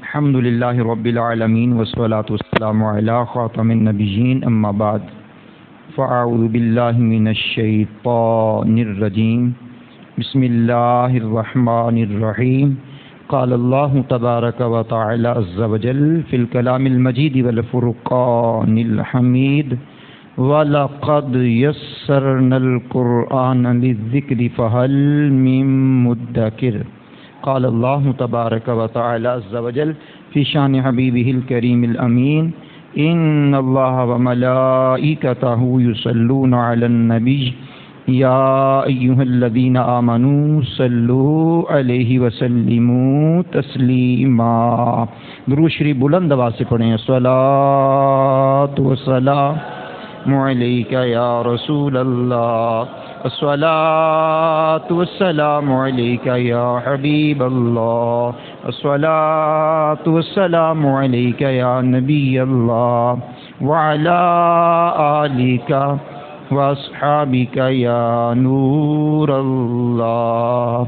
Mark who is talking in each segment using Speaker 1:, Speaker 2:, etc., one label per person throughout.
Speaker 1: الحمد للہ رب العالمین والصلاة والسلام علی خاتم النبیین اما بعد فاعوذ باللہ من الشیطان الرجیم بسم اللہ الرحمن الرحیم قال اللہ تبارک و تعالی عز وجل فی الکلام المجید والفرقان الحمید وَلَقَدْ يَسَّرْنَا الْقُرْآنَ لِلذِّكْرِ فَهَلْ مِن مُدَّكِرٍ قال اللہ تبارک و تعالی عز وجل فی شان حبیبہ الکریم الامین ان اللہ وملائکتہ یصلون علی النبی یا ایہا الذین آمنوا صلوا علیہ وسلموا تسلیما۔ درود شریف بلند آواز سے پڑھیں۔ الصلاۃ والسلام علیکہ یا رسول اللہ، الصلاۃ والسلام علیکہ یا حبیب اللہ، الصلاۃ والسلام علیکہ یا نبی اللہ وعلی آلک واصحابک یا نور اللہ۔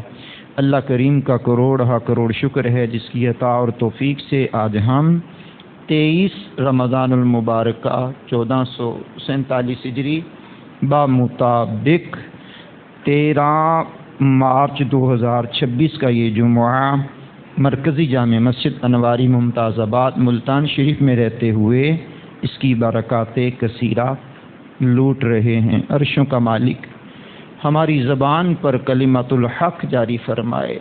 Speaker 1: اللہ کریم کا کروڑ شکر ہے جس کی عطا اور توفیق سے آج ہم 23 رمضان المبارکہ 1447 ہجری بمطابق 13 مارچ 2026 کا یہ جمعہ مرکزی جامع مسجد انواری ممتاز آباد ملتان شریف میں رہتے ہوئے اس کی برکات کثیرہ لوٹ رہے ہیں۔ عرشوں کا مالک ہماری زبان پر کلمۃ الحق جاری فرمائے،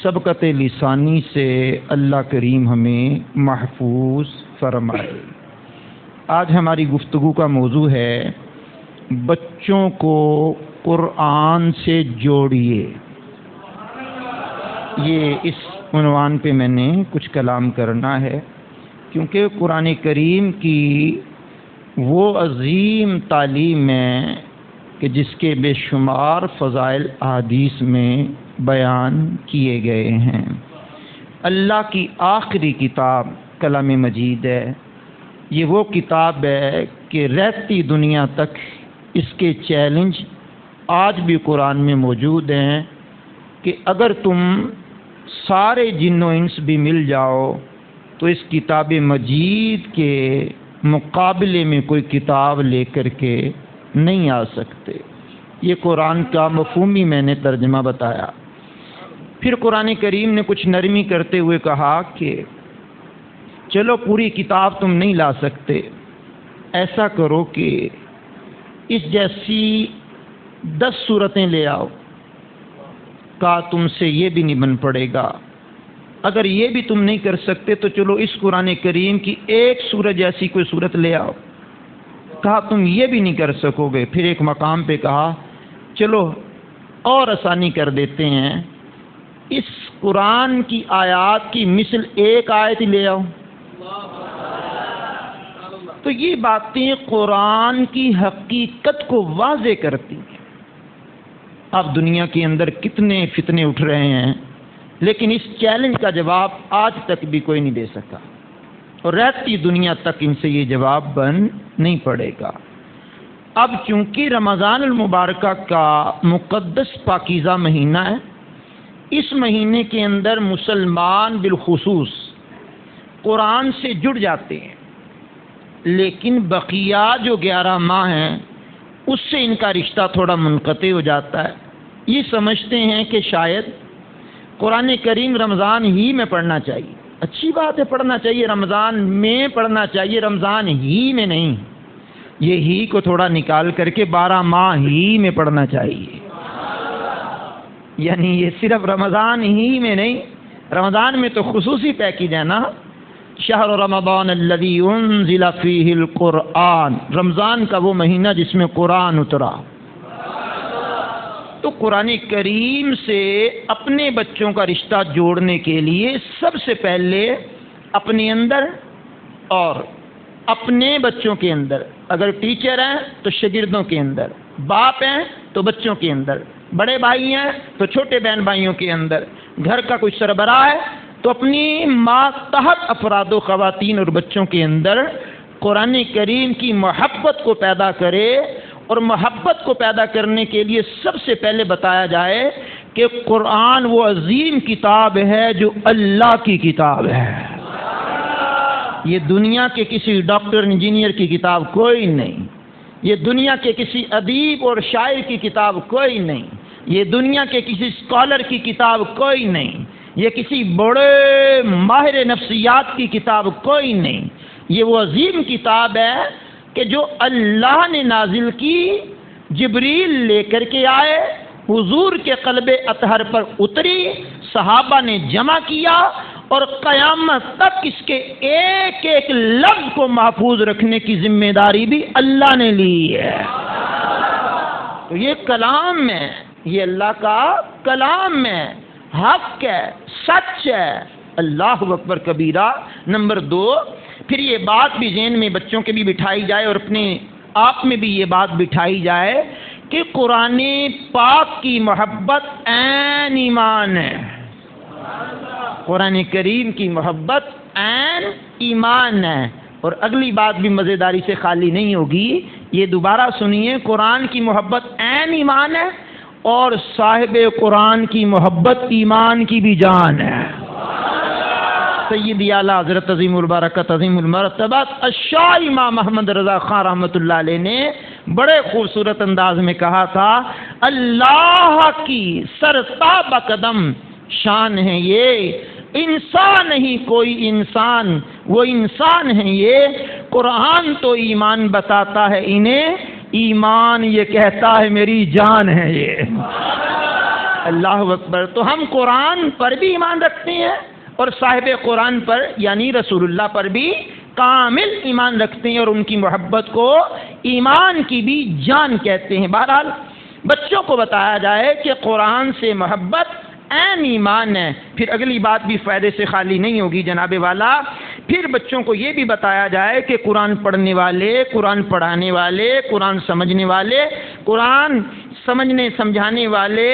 Speaker 1: سبقت لسانی سے اللہ کریم ہمیں محفوظ فرمائے۔ آج ہماری گفتگو کا موضوع ہے بچوں کو قرآن سے جوڑیے۔ یہ اس عنوان پہ میں نے کچھ کلام کرنا ہے کیونکہ قرآن کریم کی وہ عظیم تعلیم ہے کہ جس کے بے شمار فضائل احادیث میں بیان کیے گئے ہیں۔ اللہ کی آخری کتاب کلام مجید ہے۔ یہ وہ کتاب ہے کہ رہتی دنیا تک اس کے چیلنج آج بھی قرآن میں موجود ہیں کہ اگر تم سارے جن و انس بھی مل جاؤ تو اس کتاب مجید کے مقابلے میں کوئی کتاب لے کر کے نہیں آ سکتے۔ یہ قرآن کا مفہومی میں نے ترجمہ بتایا۔ پھر قرآن کریم نے کچھ نرمی کرتے ہوئے کہا کہ چلو پوری کتاب تم نہیں لا سکتے، ایسا کرو کہ اس جیسی 10 صورتیں لے آؤ۔ کہا تم سے یہ بھی نہیں بن پڑے گا، اگر یہ بھی تم نہیں کر سکتے تو چلو اس قرآن کریم کی ایک سورت جیسی کوئی صورت لے آؤ۔ کہا تم یہ بھی نہیں کر سکو گے، پھر ایک مقام پہ کہا چلو اور آسانی کر دیتے ہیں، اس قرآن کی آیات کی مثل ایک آیت ہی لے آؤ۔ تو یہ باتیں قرآن کی حقیقت کو واضح کرتی ہیں۔ اب دنیا کے اندر کتنے فتنے اٹھ رہے ہیں لیکن اس چیلنج کا جواب آج تک بھی کوئی نہیں دے سکا، اور رہتی دنیا تک ان سے یہ جواب بن نہیں پڑے گا۔ اب چونکہ رمضان المبارکہ کا مقدس پاکیزہ مہینہ ہے، اس مہینے کے اندر مسلمان بالخصوص قرآن سے جڑ جاتے ہیں، لیکن بقیہ جو 11 ماہ ہیں اس سے ان کا رشتہ تھوڑا منقطع ہو جاتا ہے۔ یہ سمجھتے ہیں کہ شاید قرآن کریم رمضان ہی میں پڑھنا چاہیے۔ اچھی بات ہے، پڑھنا چاہیے، رمضان میں پڑھنا چاہیے، رمضان ہی میں نہیں۔ یہ ہی کو تھوڑا نکال کر کے 12 ماہ ہی میں پڑھنا چاہیے، یعنی یہ صرف رمضان ہی میں نہیں، رمضان میں تو خصوصی پیکیج ہے نا، شہر رمضان الذی انزل فیہ القرآن، رمضان کا وہ مہینہ جس میں قرآن اترا۔ تو قرآن کریم سے اپنے بچوں کا رشتہ جوڑنے کے لیے سب سے پہلے اپنے اندر اور اپنے بچوں کے اندر، اگر ٹیچر ہیں تو شاگردوں کے اندر، باپ ہیں تو بچوں کے اندر، بڑے بھائی ہیں تو چھوٹے بہن بھائیوں کے اندر، گھر کا کوئی سربراہ ہے تو اپنی ماتحت افراد و خواتین اور بچوں کے اندر قرآن کریم کی محبت کو پیدا کرے، اور محبت کو پیدا کرنے کے لیے سب سے پہلے بتایا جائے کہ قرآن وہ عظیم کتاب ہے جو اللہ کی کتاب ہے. یہ دنیا کے کسی ڈاکٹر انجینئر کی کتاب کوئی نہیں، یہ دنیا کے کسی ادیب اور شاعر کی کتاب کوئی نہیں، یہ دنیا کے کسی اسکالر کی کتاب کوئی نہیں، یہ کسی بڑے ماہر نفسیات کی کتاب کوئی نہیں. یہ وہ عظیم کتاب ہے کہ جو اللہ نے نازل کی، جبریل لے کر کے آئے، حضور کے قلب اطہر پر اتری، صحابہ نے جمع کیا، اور قیامت تک اس کے ایک ایک لفظ کو محفوظ رکھنے کی ذمہ داری بھی اللہ نے لی ہے. تو یہ کلام ہے، یہ اللہ کا کلام ہے، حق ہے، سچ ہے. اللہ اکبر کبیرہ. نمبر 2، پھر یہ بات بھی ذہن میں بچوں کے بھی بٹھائی جائے اور اپنے آپ میں بھی یہ بات بٹھائی جائے کہ قرآن پاک کی محبت عین ایمان ہے. قرآن کریم کی محبت عین ایمان ہے. اور اگلی بات بھی مزیداری سے خالی نہیں ہوگی، یہ دوبارہ سنیے، قرآن کی محبت عین ایمان ہے اور صاحب قرآن کی محبت ایمان کی بھی جان ہے. سیدی اعلیٰ حضرت عظیم البرکت عظیم المرتبت الشاہ امام محمد رضا خان رحمۃ اللہ علیہ نے بڑے خوبصورت انداز میں کہا تھا، اللہ کی سرتاب قدم شان ہے یہ، انسان نہیں کوئی انسان، وہ انسان ہے یہ، قرآن تو ایمان بتاتا ہے انہیں، ایمان یہ کہتا ہے میری جان ہے یہ. اللہ اکبر. تو ہم قرآن پر بھی ایمان رکھتے ہیں اور صاحب قرآن پر یعنی رسول اللہ پر بھی کامل ایمان رکھتے ہیں اور ان کی محبت کو ایمان کی بھی جان کہتے ہیں. بہرحال بچوں کو بتایا جائے کہ قرآن سے محبت عین ایمان ہے. پھر اگلی بات بھی فائدے سے خالی نہیں ہوگی جناب والا. پھر بچوں کو یہ بھی بتایا جائے کہ قرآن پڑھنے والے، قرآن پڑھانے والے، قرآن سمجھنے والے، قرآن سمجھنے سمجھانے والے،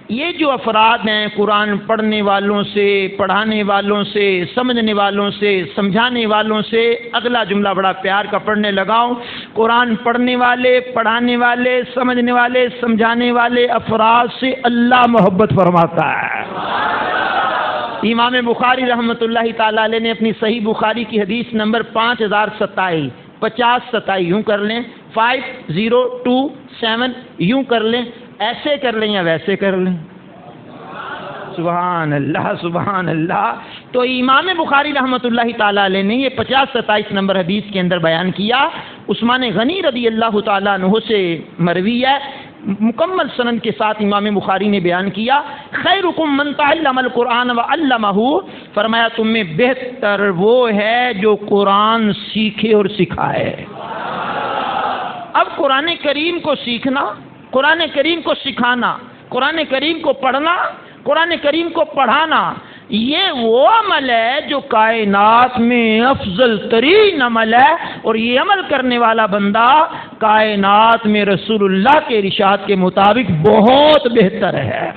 Speaker 1: یہ جو افراد ہیں قرآن پڑھنے والوں سے، پڑھانے والوں سے، سمجھنے والوں سے، سمجھانے والوں سے، اگلا جملہ بڑا پیار کا پڑھنے لگاؤں، قرآن پڑھنے والے، پڑھانے والے، سمجھنے والے، سمجھانے والے افراد سے اللہ محبت فرماتا ہے. امام بخاری رحمۃ اللہ تعالیٰ علیہ نے اپنی صحیح بخاری کی حدیث نمبر 5027 5027 یوں کر لیں، 5027 یوں کر لیں، ایسے کر لیں یا ویسے کر لیں. سبحان اللہ سبحان اللہ. تو امام بخاری رحمۃ اللہ تعالیٰ علیہ نے یہ 5027 نمبر حدیث کے اندر بیان کیا. عثمان غنی رضی اللہ تعالیٰ عنہ سے مروی ہے، مکمل سند کے ساتھ امام بخاری نے بیان کیا، خیرکم من تعلم القرآن وعلمہ، فرمایا تم میں بہتر وہ ہے جو قرآن سیکھے اور سکھائے. اب قرآن کریم کو سیکھنا، قرآن کریم کو سکھانا، قرآن کریم کو پڑھنا، قرآن کریم کو پڑھانا، یہ وہ عمل ہے جو کائنات میں افضل ترین عمل ہے، اور یہ عمل کرنے والا بندہ کائنات میں رسول اللہ کے ارشاد کے مطابق بہت بہتر ہے.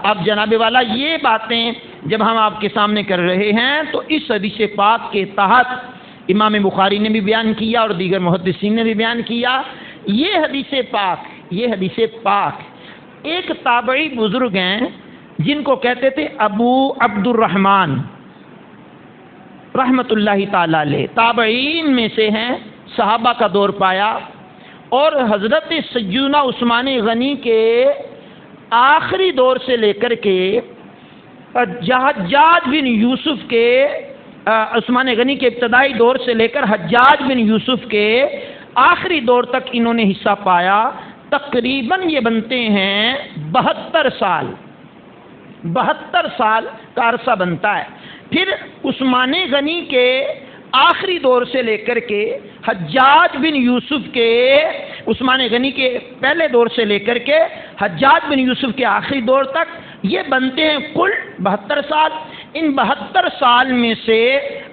Speaker 1: اب جناب والا یہ باتیں جب ہم آپ کے سامنے کر رہے ہیں تو اس حدیث پاک کے تحت امام بخاری نے بھی بیان کیا اور دیگر محدثین نے بھی بیان کیا. یہ حدیث پاک ایک تابعی بزرگ ہیں جن کو کہتے تھے ابو عبد الرحمن رحمت اللہ تعالی علیہ، تابعین میں سے ہیں، صحابہ کا دور پایا، اور حضرت سیدنا عثمان غنی کے آخری دور سے لے کر کے حجاج بن یوسف کے، عثمان غنی کے ابتدائی دور سے لے کر حجاج بن یوسف کے آخری دور تک انہوں نے حصہ پایا. تقریباً یہ بنتے ہیں 72 سال کا عرصہ بنتا ہے. پھر عثمان غنی کے آخری دور سے لے کر کے حجاج بن یوسف کے، عثمان غنی کے پہلے دور سے لے کر کے حجاج بن یوسف کے آخری دور تک یہ بنتے ہیں کل 72 سال. ان 72 سال میں سے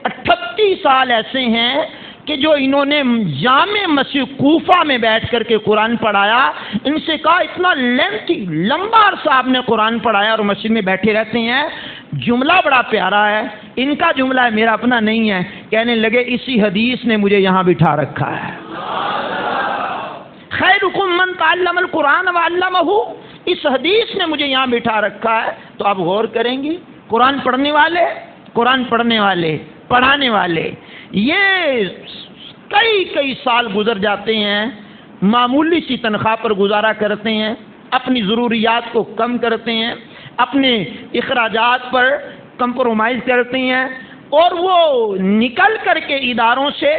Speaker 1: 38 سال ایسے ہیں کہ جو انہوں نے جامع مسجد کوفہ میں بیٹھ کر کے قرآن پڑھایا. ان سے کہا اتنا لمبا عرصہ آپ نے قرآن پڑھایا اور مسجد میں بیٹھے رہتے ہیں. جملہ بڑا پیارا ہے، ان کا جملہ ہے، میرا اپنا نہیں ہے. کہنے لگے اسی حدیث نے مجھے یہاں بٹھا رکھا ہے. خیرکم من تعلم القرآن وعلمہ، اس حدیث نے مجھے یہاں بٹھا رکھا ہے، تو آپ غور کریں گی قرآن پڑھنے والے، قرآن پڑھنے والے، پڑھانے والے، یہ کئی سال گزر جاتے ہیں، معمولی سی تنخواہ پر گزارا کرتے ہیں، اپنی ضروریات کو کم کرتے ہیں، اپنے اخراجات پر کمپرومائز کرتے ہیں، اور وہ نکل کر کے اداروں سے،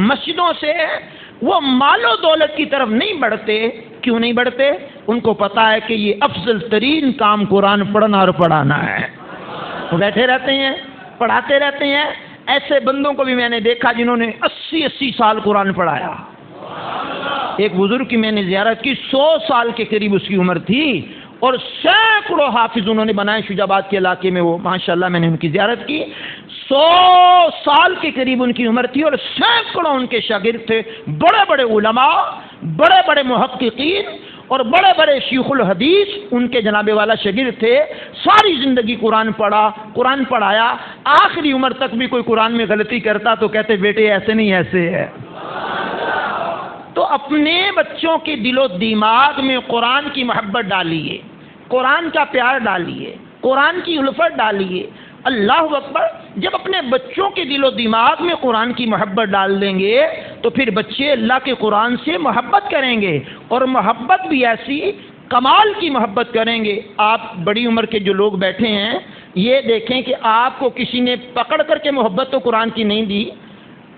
Speaker 1: مسجدوں سے وہ مال و دولت کی طرف نہیں بڑھتے۔ کیوں نہیں بڑھتے؟ ان کو پتا ہے کہ یہ افضل ترین کام قرآن پڑھنا اور پڑھانا ہے۔ وہ بیٹھے رہتے ہیں، پڑھاتے رہتے ہیں۔ ایسے بندوں کو بھی میں نے دیکھا جنہوں نے 80 سال قرآن پڑھایا۔ ایک بزرگ کی میں نے زیارت کی، 100 سال کے قریب اس کی عمر تھی، اور سینکڑوں حافظ انہوں نے بنائے شجاع آباد کے علاقے میں۔ وہ ماشاءاللہ میں نے ان کی زیارت کی، 100 سال کے قریب ان کی عمر تھی، اور سینکڑوں ان کے شاگرد تھے، بڑے بڑے علماء، بڑے بڑے محققین اور بڑے بڑے شیخ الحدیث ان کے جناب والا شاگرد تھے۔ ساری زندگی قرآن پڑھا، قرآن پڑھایا، آخری عمر تک بھی کوئی قرآن میں غلطی کرتا تو کہتے بیٹے ایسے نہیں ایسے ہے۔ تو اپنے بچوں کے دل و دماغ میں قرآن کی محبت ڈالیے، قرآن کا پیار ڈالیے، قرآن کی الفت ڈالیے۔ اللہ اکبر، جب اپنے بچوں کے دل و دماغ میں قرآن کی محبت ڈال دیں گے تو پھر بچے اللہ کے قرآن سے محبت کریں گے، اور محبت بھی ایسی کمال کی محبت کریں گے۔ آپ بڑی عمر کے جو لوگ بیٹھے ہیں، یہ دیکھیں کہ آپ کو کسی نے پکڑ کر کے محبت تو قرآن کی نہیں دی۔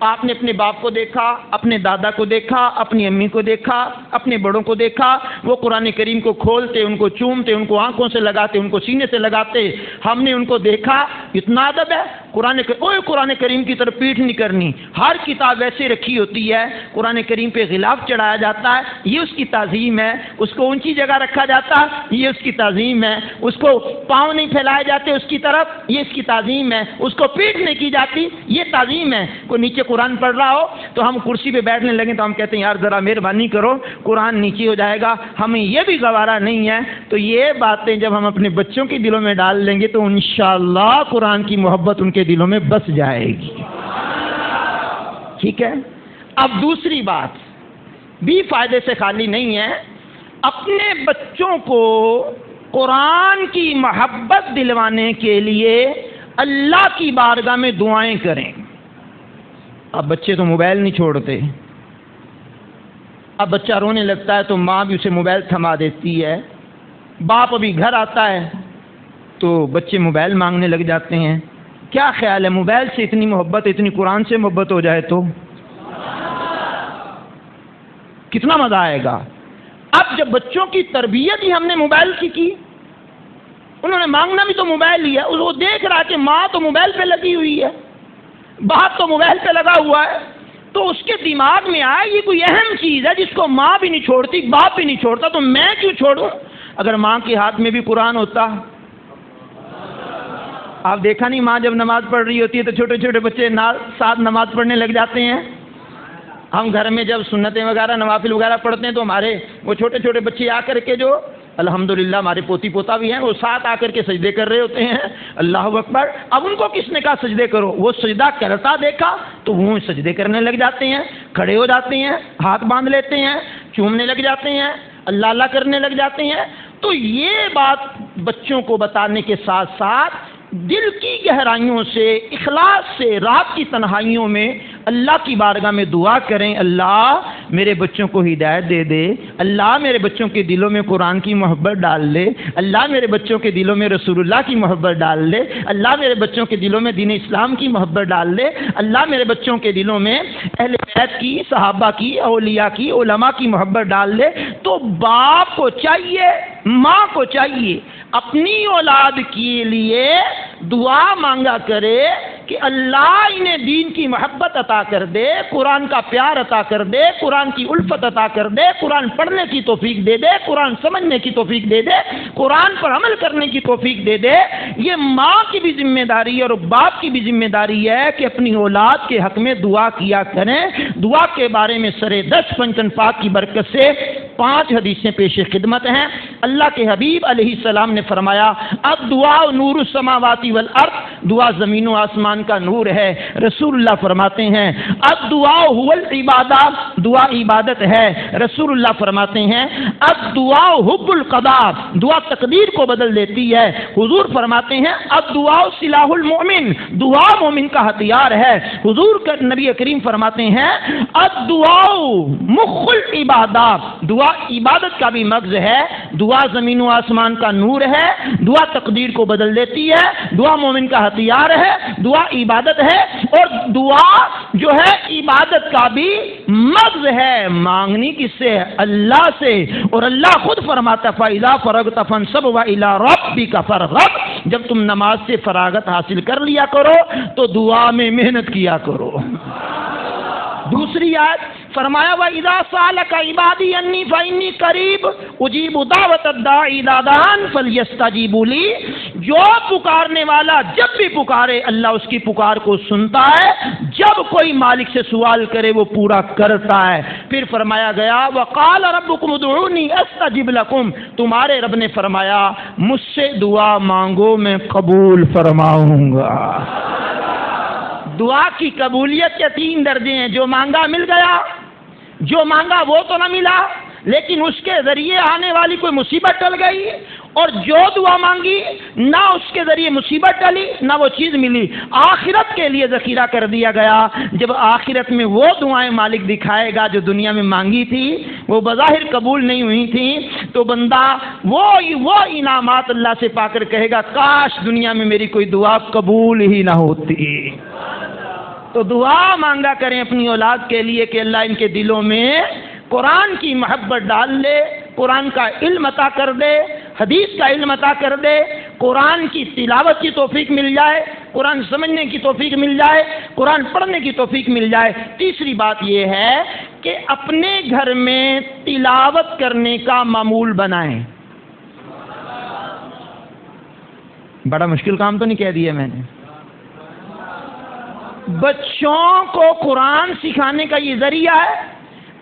Speaker 1: آپ نے اپنے باپ کو دیکھا، اپنے دادا کو دیکھا، اپنی امی کو دیکھا، اپنے بڑوں کو دیکھا، وہ قرآن کریم کو کھولتے، ان کو چومتے، ان کو آنکھوں سے لگاتے، ان کو سینے سے لگاتے۔ ہم نے ان کو دیکھا، اتنا ادب ہے قرآن کریم کی طرف پیٹھ نہیں کرنی۔ ہر کتاب ایسے رکھی ہوتی ہے، قرآن کریم پہ غلاف چڑھایا جاتا ہے، یہ اس کی تعظیم ہے۔ اس کو اونچی جگہ رکھا جاتا ہے، یہ اس کی تعظیم ہے۔ اس کو پاؤں نہیں پھیلائے جاتے اس کی طرف، یہ اس کی تعظیم ہے۔ اس کو پیٹھ نہیں کی جاتی، یہ تعظیم ہے۔ کوئی نیچے قرآن پڑھ رہا ہو تو ہم کرسی پہ بیٹھنے لگیں تو ہم کہتے ہیں یار ذرا مہربانی کرو، قرآن نیچے ہو جائے گا، ہمیں یہ بھی گوارا نہیں ہے۔ تو یہ باتیں جب ہم اپنے بچوں کے دلوں میں ڈال لیں گے تو انشاءاللہ قرآن کی محبت ان کے دلوں میں بس جائے گی۔ ٹھیک ہے؟ اب دوسری بات بھی فائدے سے خالی نہیں ہے، اپنے بچوں کو قرآن کی محبت دلوانے کے لیے اللہ کی بارگاہ میں دعائیں کریں۔ اب بچے تو موبائل نہیں چھوڑتے، اب بچہ رونے لگتا ہے تو ماں بھی اسے موبائل تھما دیتی ہے، باپ ابھی گھر آتا ہے تو بچے موبائل مانگنے لگ جاتے ہیں۔ کیا خیال ہے موبائل سے اتنی محبت، اتنی قرآن سے محبت ہو جائے تو کتنا مزہ آئے گا؟ اب جب بچوں کی تربیت ہی ہم نے موبائل سے کی، انہوں نے مانگنا بھی تو موبائل ہی ہے، وہ دیکھ رہا کہ ماں تو موبائل پہ لگی ہوئی ہے، باپ تو موبائل پہ لگا ہوا ہے، تو اس کے دماغ میں آیا یہ کوئی اہم چیز ہے جس کو ماں بھی نہیں چھوڑتی، باپ بھی نہیں چھوڑتا، تو میں کیوں چھوڑوں؟ اگر ماں کے ہاتھ میں بھی قرآن ہوتا، آپ دیکھا نہیں ماں جب نماز پڑھ رہی ہوتی ہے تو چھوٹے چھوٹے بچے ساتھ نماز پڑھنے لگ جاتے ہیں۔ ہم گھر میں جب سنتیں وغیرہ نوافل وغیرہ پڑھتے ہیں تو ہمارے وہ چھوٹے چھوٹے بچے آ کر کے جو الحمدللہ ہمارے پوتی پوتا بھی ہیں، وہ ساتھ آ کر کے سجدے کر رہے ہوتے ہیں، اللہ اکبر۔ اب ان کو کس نے کہا سجدے کرو؟ وہ سجدہ کرتا دیکھا تو وہ سجدے کرنے لگ جاتے ہیں، کھڑے ہو جاتے ہیں، ہاتھ باندھ لیتے ہیں، چومنے لگ جاتے ہیں، اللہ اللہ کرنے لگ جاتے ہیں۔ تو یہ بات بچوں کو بتانے کے ساتھ ساتھ دل کی گہرائیوں سے، اخلاص سے، رات کی تنہائیوں میں اللہ کی بارگاہ میں دعا کریں، اللہ میرے بچوں کو ہدایت دے دے، اللہ میرے بچوں کے دلوں میں قرآن کی محبت ڈال لے، اللہ میرے بچوں کے دلوں میں رسول اللہ کی محبت ڈال لے، اللہ میرے بچوں کے دلوں میں دین اسلام کی محبت ڈال لے، اللہ میرے بچوں کے دلوں میں اہل بیت کی، صحابہ کی، اولیاء کی، علماء کی محبت ڈال لے۔ تو باپ کو چاہیے، ماں کو چاہیے اپنی اولاد کے لیے دعا مانگا کرے کہ اللہ انہیں دین کی محبت عطا کر دے، قرآن کا پیار عطا کر دے، قرآن کی الفت عطا کر دے، قرآن پڑھنے کی توفیق دے دے، قرآن سمجھنے کی توفیق دے دے، قرآن پر عمل کرنے کی توفیق دے دے۔ یہ ماں کی بھی ذمہ داری ہے اور باپ کی بھی ذمہ داری ہے کہ اپنی اولاد کے حق میں دعا کیا کریں۔ دعا کے بارے میں سرے 10 پنجتن پاک کی برکت سے 5 حدیثیں پیش خدمت ہیں۔ اللہ کے حبیب علیہ السلام نے فرمایا الدعاء نور السماوات والارض دعا زمین و آسمان کا نور ہے۔ رسول اللہ فرماتے ہیں الدعاء هو العبادہ، دعا عبادت ہے۔ رسول اللہ فرماتے ہیں الدعاء حب القضاء، دعا تقدیر کو بدل دیتی ہے۔ حضور فرماتے ہیں الدعاء سلاح المؤمن، دعا مومن کا ہتھیار ہے۔ حضور کا نبی کریم فرماتے ہیں الدعاء مخ العبادہ، دعا عبادت کا بھی مغز ہے۔ دعا زمین و آسمان کا نور ہے، دعا تقدیر کو بدل دیتی ہے، دعا مومن کا ہتھیار ہے، دعا عبادت ہے، اور دعا جو ہے عبادت کا بھی مغز ہے۔ مانگنی کس سے؟ اللہ سے، اور اللہ خود فرماتا فَإِذَا فَرَغْتَ فَانْصَبْ وَإِلَىٰ رَبِّكَ فَارْغَب، جب تم نماز سے فراغت حاصل کر لیا کرو تو دعا میں محنت کیا کرو۔ دوسری آیت فرمایا وَإِذَا سَأَلَكَ عِبَادِي عَنِّي فَإِنِّي قَرِيبٌ أُجِيبُ دَعْوَةَ الدَّاعِ إِذَا دَعَانِ فَلْيَسْتَجِيبُوا لِي، جو پکارنے والا جب بھی پکارے اللہ اس کی پکار کو سنتا ہے، جب کوئی مالک سے سوال کرے وہ پورا کرتا ہے۔ پھر فرمایا گیا وَقَالَ رَبُّكُمُ ادْعُونِي أَسْتَجِبْ لَكُمْ، تمہارے رب نے فرمایا مجھ سے دعا مانگو میں قبول فرماؤں گا۔ دعا کی قبولیت کے 3 درجے ہیں، جو مانگا مل گیا، جو مانگا وہ تو نہ ملا لیکن اس کے ذریعے آنے والی کوئی مصیبت ٹل گئی، اور جو دعا مانگی نہ اس کے ذریعے مصیبت ٹلی نہ وہ چیز ملی، آخرت کے لیے ذخیرہ کر دیا گیا۔ جب آخرت میں وہ دعائیں مالک دکھائے گا جو دنیا میں مانگی تھی، وہ بظاہر قبول نہیں ہوئی تھیں، تو بندہ وہ انعامات اللہ سے پا کر کہے گا کاش دنیا میں میری کوئی دعا قبول ہی نہ ہوتی۔ تو دعا مانگا کریں اپنی اولاد کے لیے کہ اللہ ان کے دلوں میں قرآن کی محبت ڈال دے، قرآن کا علم عطا کر دے، حدیث کا علم عطا کر دے، قرآن کی تلاوت کی توفیق مل جائے، قرآن سمجھنے کی توفیق مل جائے، قرآن پڑھنے کی توفیق مل جائے۔ تیسری بات یہ ہے کہ اپنے گھر میں تلاوت کرنے کا معمول بنائیں۔ بڑا مشکل کام تو نہیں کہہ دیا میں نے؟ بچوں کو قرآن سکھانے کا یہ ذریعہ ہے،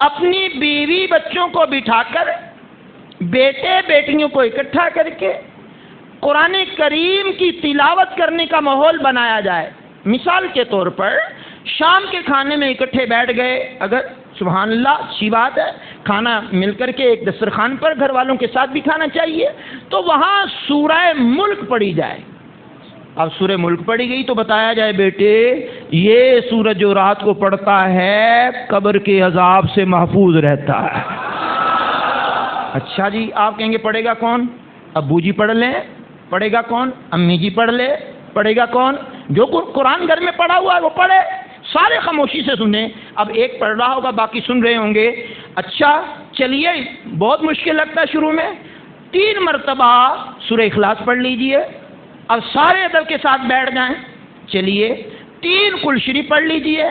Speaker 1: اپنی بیوی بچوں کو بٹھا کر، بیٹے بیٹیوں کو اکٹھا کر کے قرآن کریم کی تلاوت کرنے کا ماحول بنایا جائے۔ مثال کے طور پر شام کے کھانے میں اکٹھے بیٹھ گئے، اگر سبحان اللہ اچھی بات ہے، کھانا مل کر کے ایک دسترخوان پر گھر والوں کے ساتھ بھی کھانا چاہیے، تو وہاں سورہ ملک پڑھی جائے۔ اب سورہ ملک پڑھی گئی تو بتایا جائے بیٹے یہ سورج جو رات کو پڑھتا ہے قبر کے عذاب سے محفوظ رہتا ہے۔ اچھا جی، آپ کہیں گے پڑھے گا کون؟ ابو جی پڑھ لیں، پڑھے گا کون؟ امی جی پڑھ لے، پڑھے گا کون؟ جو قرآن گھر میں پڑھا ہوا ہے وہ پڑھے، سارے خاموشی سے سنیں۔ اب ایک پڑھ رہا ہوگا باقی سن رہے ہوں گے۔ اچھا چلیے، بہت مشکل لگتا ہے شروع میں، 3 مرتبہ سورہ اخلاص پڑھ لیجئے، اب سارے ادب کے ساتھ بیٹھ جائیں۔ چلیے 3 قل شریف پڑھ لیجئے،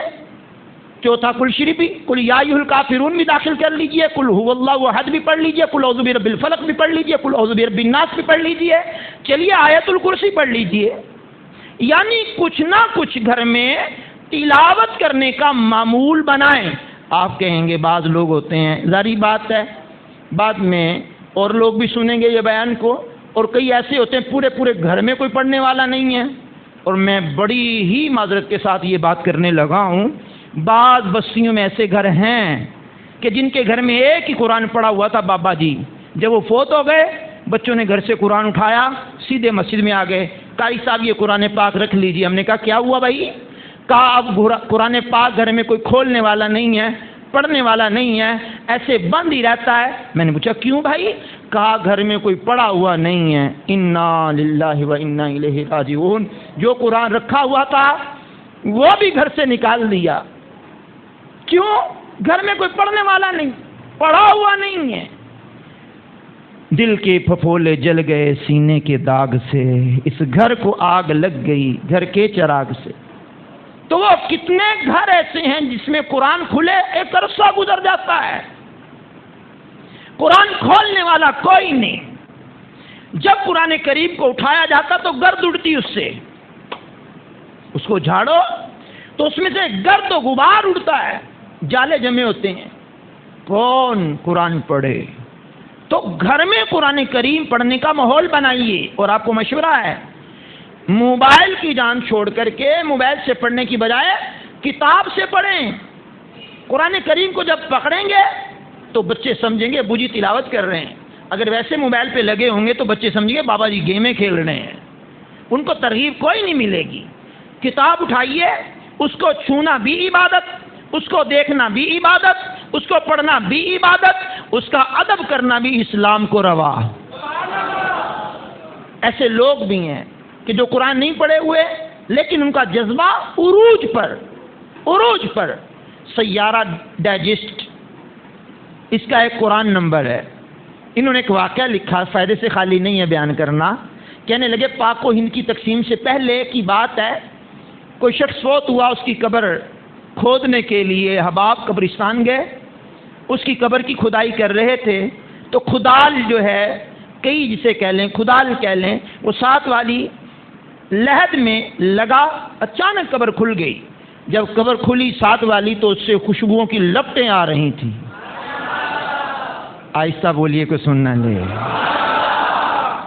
Speaker 1: چوتھا قل شریف بھی، قل یا ایھا الکافرون بھی داخل کر لیجئے، قل ھو اللہ احد بھی پڑھ لیجئے، قل اعوذ برب الفلق بھی پڑھ لیجئے، قل اعوذ برب الناس بھی پڑھ لیجئے، چلیے آیت الکرسی پڑھ لیجئے۔ یعنی کچھ نہ کچھ گھر میں تلاوت کرنے کا معمول بنائیں۔ آپ کہیں گے بعض لوگ ہوتے ہیں، ظاہری بات ہے بعد میں اور لوگ بھی سنیں گے یہ بیان کو، اور کئی ایسے ہوتے ہیں پورے گھر میں کوئی پڑھنے والا نہیں ہے، اور میں بڑی ہی معذرت کے ساتھ یہ بات کرنے لگا ہوں، بعض بستیوں میں ایسے گھر ہیں کہ جن کے گھر میں ایک ہی قرآن پڑھا ہوا تھا بابا جی، جب وہ فوت ہو گئے بچوں نے گھر سے قرآن اٹھایا سیدھے مسجد میں آ گئے، قاری صاحب یہ قرآن پاک رکھ لیجیے۔ ہم نے کہا کیا ہوا بھائی؟ کہا اب قرآن پاک گھر میں کوئی کھولنے والا نہیں ہے، پڑھنے والا نہیں ہے، ایسے بند ہی رہتا ہے۔ میں نے پوچھا کیوں بھائی؟ کہا گھر میں کوئی پڑھا ہوا نہیں ہے۔ انا للہ و انا الیہ راجعون، جو قرآن رکھا ہوا تھا وہ بھی گھر سے نکال دیا۔ کیوں؟ گھر میں کوئی پڑھنے والا نہیں، پڑھا ہوا نہیں ہے۔ دل کے پھپھولے جل گئے سینے کے داغ سے، اس گھر کو آگ لگ گئی گھر کے چراغ سے۔ تو وہ کتنے گھر ایسے ہیں جس میں قرآن کھلے ایک عرصہ گزر جاتا ہے، قرآن کھولنے والا کوئی نہیں۔ جب قرآن کریم کو اٹھایا جاتا تو گرد اڑتی اس سے، اس کو جھاڑو تو اس میں سے گرد و غبار اڑتا ہے، جالے جمے ہوتے ہیں، کون قرآن پڑھے؟ تو گھر میں قرآن کریم پڑھنے کا ماحول بنائیے۔ اور آپ کو مشورہ ہے، موبائل کی جان چھوڑ کر کے موبائل سے پڑھنے کی بجائے کتاب سے پڑھیں. قرآن کریم کو جب پکڑیں گے تو بچے سمجھیں گے ابو جی تلاوت کر رہے ہیں. اگر ویسے موبائل پہ لگے ہوں گے تو بچے سمجھیں گے بابا جی گیمیں کھیل رہے ہیں. ان کو ترغیب کوئی نہیں ملے گی. کتاب اٹھائیے، اس کو چھونا بھی عبادت، اس کو دیکھنا بھی عبادت، اس کو پڑھنا بھی عبادت، اس کا ادب کرنا بھی اسلام کو روا. ایسے لوگ بھی ہیں کہ جو قرآن نہیں پڑھے ہوئے لیکن ان کا جذبہ عروج پر. سیارہ ڈائجسٹ اس کا ایک قرآن نمبر ہے. انہوں نے ایک واقعہ لکھا، فائدے سے خالی نہیں ہے بیان کرنا. کہنے لگے پاک و ہند کی تقسیم سے پہلے کی بات ہے، کوئی شخص فوت ہوا، اس کی قبر کھودنے کے لیے حباب قبرستان گئے. اس کی قبر کی کھدائی کر رہے تھے تو کھدال جو ہے، کئی جسے کہہ لیں کھدال کہہ لیں، وہ ساتھ والی لحد میں لگا. اچانک قبر کھل گئی. جب قبر کھلی ساتھ والی تو اس سے خوشبوؤں کی لپٹیں آ رہی تھیں. آہستہ بولیے کو سننا لے.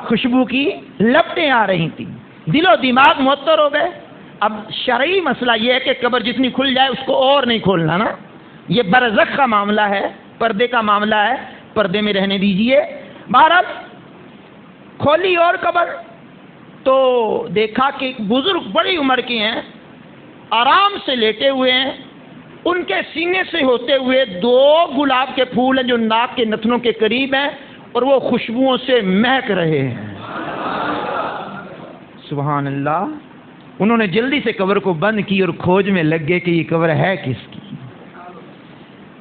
Speaker 1: خوشبو کی لپٹیں آ رہی تھیں. دل و دماغ معطر ہو گئے. اب شرعی مسئلہ یہ ہے کہ قبر جتنی کھل جائے اس کو اور نہیں کھولنا نا. یہ برزخ کا معاملہ ہے، پردے کا معاملہ ہے، پردے میں رہنے دیجئے. بہرحال کھولی اور قبر تو دیکھا کہ ایک بزرگ بڑی عمر کے ہیں، آرام سے لیٹے ہوئے ہیں. ان کے سینے سے ہوتے ہوئے 2 گلاب کے پھول ہیں جو ناک کے نتنوں کے قریب ہیں اور وہ خوشبوؤں سے مہک رہے ہیں. سبحان اللہ. انہوں نے جلدی سے قبر کو بند کی اور کھوج میں لگ گئے کہ یہ قبر ہے کس کی.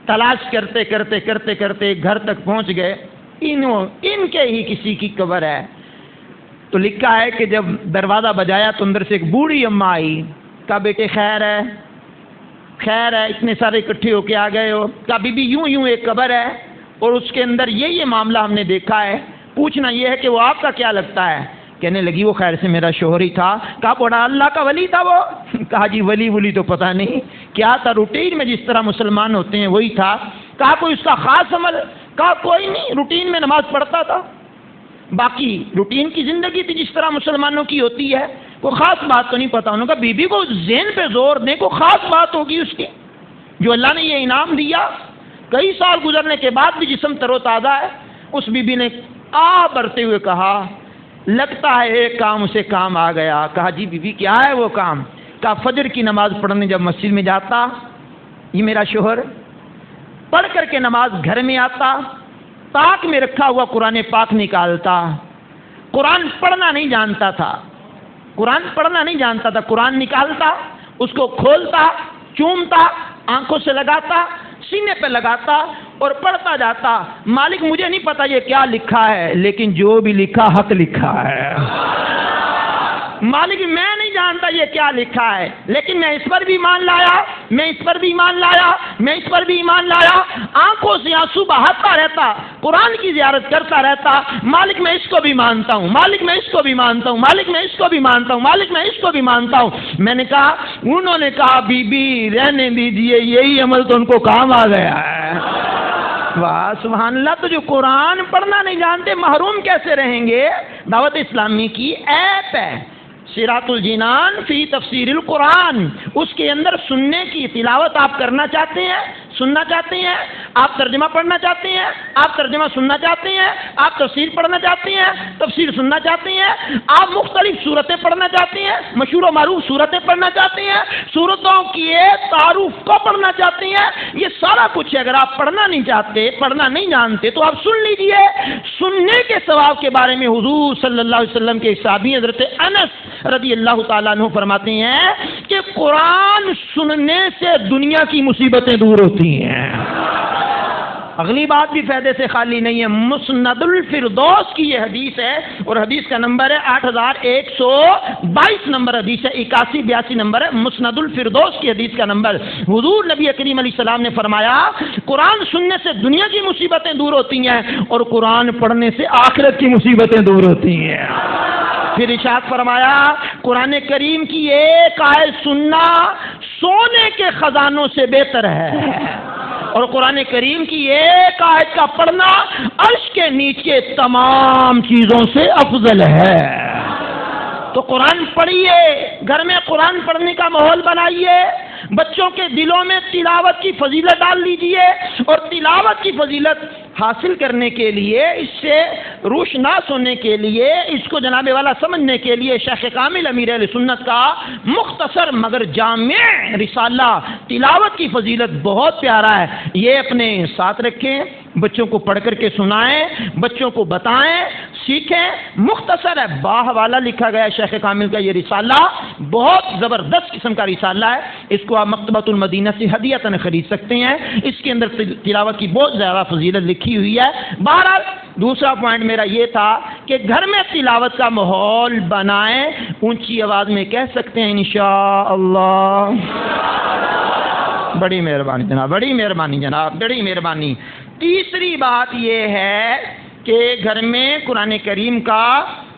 Speaker 1: تلاش کرتے کرتے کرتے کرتے گھر تک پہنچ گئے. ان کے ہی کسی کی قبر ہے. تو لکھا ہے کہ جب دروازہ بجایا تو اندر سے ایک بوڑھی اماں آئی. کہا بیٹے خیر ہے، خیر ہے، اتنے سارے اکٹھے ہو کے آ گئے ہو. کہا بی بی یوں ایک قبر ہے اور اس کے اندر یہ معاملہ ہم نے دیکھا ہے. پوچھنا یہ ہے کہ وہ آپ کا کیا لگتا ہے؟ کہنے لگی وہ خیر سے میرا شوہر ہی تھا. کہا بڑا اللہ کا ولی تھا وہ؟ کہا جی ولی تو پتہ نہیں کیا تھا، روٹین میں جس طرح مسلمان ہوتے ہیں وہی تھا. کہا کوئی اس کا خاص عمل؟ کہا کوئی نہیں، روٹین میں نماز پڑھتا تھا، باقی روٹین کی زندگی تھی جس طرح مسلمانوں کی ہوتی ہے، کوئی خاص بات تو نہیں پتا. انہوں نے کہا بی بی کو ذہن پہ زور دیں، کوئی خاص بات ہوگی اس کی جو اللہ نے یہ انعام دیا. کئی سال گزرنے کے بعد بھی جسم تر و تازہ ہے. اس بی بی نے آ بھرتے ہوئے کہا لگتا ہے ایک کام اسے کام آ گیا. کہا جی بی بی کیا ہے وہ کام؟ کہا فجر کی نماز پڑھنے جب مسجد میں جاتا یہ میرا شوہر، پڑھ کر کے نماز گھر میں آتا، طاق میں رکھا ہوا قرآن پاک نکالتا. قرآن پڑھنا نہیں جانتا تھا، قرآن نکالتا، اس کو کھولتا، چومتا، آنکھوں سے لگاتا، سینے پہ لگاتا اور پڑھتا جاتا. مالک مجھے نہیں پتا یہ کیا لکھا ہے لیکن جو بھی لکھا حق لکھا ہے. مالک میں نہیں جانتا یہ کیا لکھا ہے لیکن میں اس پر بھی ایمان لایا، آنکھوں سے آنسو بہاتا رہتا، قرآن کی زیارت کرتا رہتا. مالک میں اس کو بھی مانتا ہوں، میں نے کہا، انہوں نے کہا بی بی رہنے دیجئے، یہی عمل تو ان کو کام آ گیا ہے. واہ سبحان اللہ. تو جو قرآن پڑھنا نہیں جانتے محروم کیسے رہیں گے؟ دعوت اسلامی کی ایپ ہے صراط الجنان فی تفسیر القرآن. اس کے اندر سننے کی تلاوت آپ کرنا چاہتے ہیں، سننا چاہتے ہیں، آپ ترجمہ پڑھنا چاہتے ہیں، آپ ترجمہ سننا چاہتے ہیں، آپ تفسیر پڑھنا چاہتے ہیں، تفسیر سننا چاہتے ہیں، آپ مختلف صورتیں پڑھنا چاہتے ہیں، مشہور و معروف صورتیں پڑھنا چاہتے ہیں، صورتوں کی تعارف کو پڑھنا چاہتے ہیں، یہ سارا کچھ ہے. اگر آپ پڑھنا نہیں چاہتے، پڑھنا نہیں جانتے تو آپ سن لیجئے. سننے کے ثواب کے بارے میں حضور صلی اللہ علیہ وسلم کے صحابی حضرت انس رضی اللہ تعالیٰ عنہ فرماتے ہیں کہ قرآن سننے سے دنیا کی مصیبتیں دور ہوتی ہیں. اگلی بات بھی فائدے سے خالی نہیں ہے. مسند الفردوس کی یہ حدیث ہے اور حدیث کا نمبر ہے 8122 نمبر حدیث ہے، 8182 نمبر ہے مسند الفردوس کی حدیث کا نمبر. حضور نبی کریم علیہ السلام نے فرمایا قرآن سننے سے دنیا کی مصیبتیں دور ہوتی ہیں اور قرآن پڑھنے سے آخرت کی مصیبتیں دور ہوتی ہیں. پھر ارشاد فرمایا قرآن کریم کی ایک آیت سننا سونے کے خزانوں سے بہتر ہے اور قرآن کریم کی ایک آیت کا پڑھنا عرش کے نیچے تمام چیزوں سے افضل ہے. تو قرآن پڑھیے، گھر میں قرآن پڑھنے کا ماحول بنائیے، بچوں کے دلوں میں تلاوت کی فضیلت ڈال دیجیے، اور تلاوت کی فضیلت حاصل کرنے کے لیے، اس سے روشناس ہونے کے لیے، اس کو جناب والا سمجھنے کے لیے شیخ کامل امیر اہل سنت کا مختصر مگر جامع رسالہ تلاوت کی فضیلت بہت پیارا ہے، یہ اپنے ساتھ رکھیں، بچوں کو پڑھ کر کے سنائیں، بچوں کو بتائیں، سیکھیں۔ مختصر ہے، باہ والا لکھا گیا ہے شیخ کامل کا یہ رسالہ، بہت زبردست قسم کا رسالہ ہے، اس کو آپ مکتبۃ المدینہ سے ہدیۃً خرید سکتے ہیں، اس کے اندر تلاوت کی بہت زیادہ فضیلت لکھی ہوئی ہے۔ بہرحال دوسرا پوائنٹ میرا یہ تھا کہ گھر میں تلاوت کا ماحول بنائیں، اونچی آواز میں کہہ سکتے ہیں انشاءاللہ۔ بڑی مہربانی جناب، بڑی مہربانی جناب، بڑی مہربانی۔ تیسری بات یہ ہے کہ گھر میں قرآن کریم کا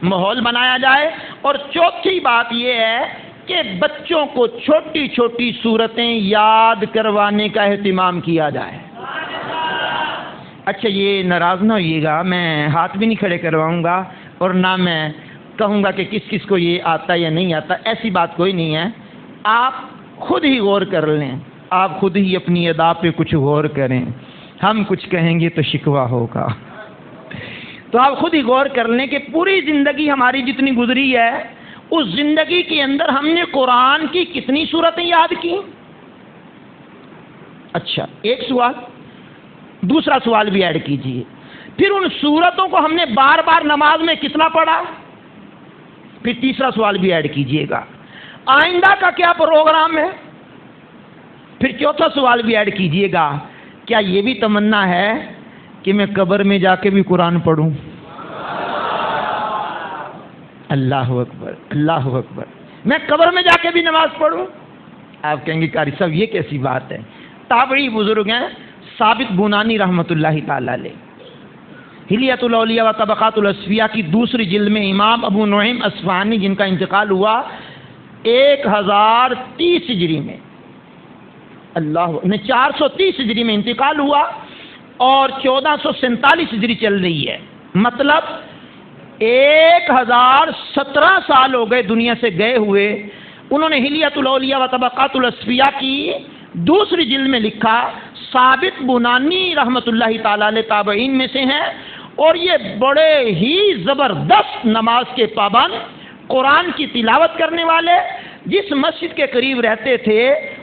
Speaker 1: ماحول بنایا جائے، اور چوتھی بات یہ ہے کہ بچوں کو چھوٹی چھوٹی صورتیں یاد کروانے کا اہتمام کیا جائے۔ اچھا یہ ناراض نہ ہوئیے گا، میں ہاتھ بھی نہیں کھڑے کرواؤں گا اور نہ میں کہوں گا کہ کس کس کو یہ آتا یا نہیں آتا، ایسی بات کوئی نہیں ہے۔ آپ خود ہی غور کر لیں، آپ خود ہی اپنی ادا پہ کچھ غور کریں، ہم کچھ کہیں گے تو شکوہ ہوگا۔ تو آپ خود ہی غور کر لیں کہ پوری زندگی ہماری جتنی گزری ہے، اس زندگی کے اندر ہم نے قرآن کی کتنی صورتیں یاد کی؟ اچھا ایک سوال، دوسرا سوال بھی ایڈ کیجئے، پھر ان صورتوں کو ہم نے بار بار نماز میں کتنا پڑھا؟ پھر تیسرا سوال بھی ایڈ کیجئے گا، آئندہ کا کیا پروگرام ہے؟ پھر چوتھا سوال بھی ایڈ کیجئے گا، کیا یہ بھی تمنا ہے کہ میں قبر میں جا کے بھی قرآن پڑھوں؟ اللہ اکبر، اللہ اکبر، میں قبر میں جا کے بھی نماز پڑھوں؟ آپ کہیں گے قاری صاحب یہ کیسی بات ہے؟ تابعی بزرگ ہیں ثابت بنانی رحمۃ اللہ تعالی علیہ، حلیۃ الاولیاء و طبقات الاصفیاء کی دوسری جلد میں امام ابو نعیم اصفہانی جن کا انتقال ہوا 1030 ہجری میں، اللہ 430 ہجری میں انتقال ہوا اور 1447 ہجری چل رہی ہے، مطلب 1017 سال ہو گئے دنیا سے گئے ہوئے۔ انہوں نے حلیۃ الاولیاء و طبقات الاصفیاء کی دوسری جلد میں لکھا، ثابت بنانی رحمۃ اللہ تعالی علیہ تابعین میں سے ہیں، اور یہ بڑے ہی زبردست نماز کے پابند، قرآن کی تلاوت کرنے والے، جس مسجد کے قریب رہتے تھے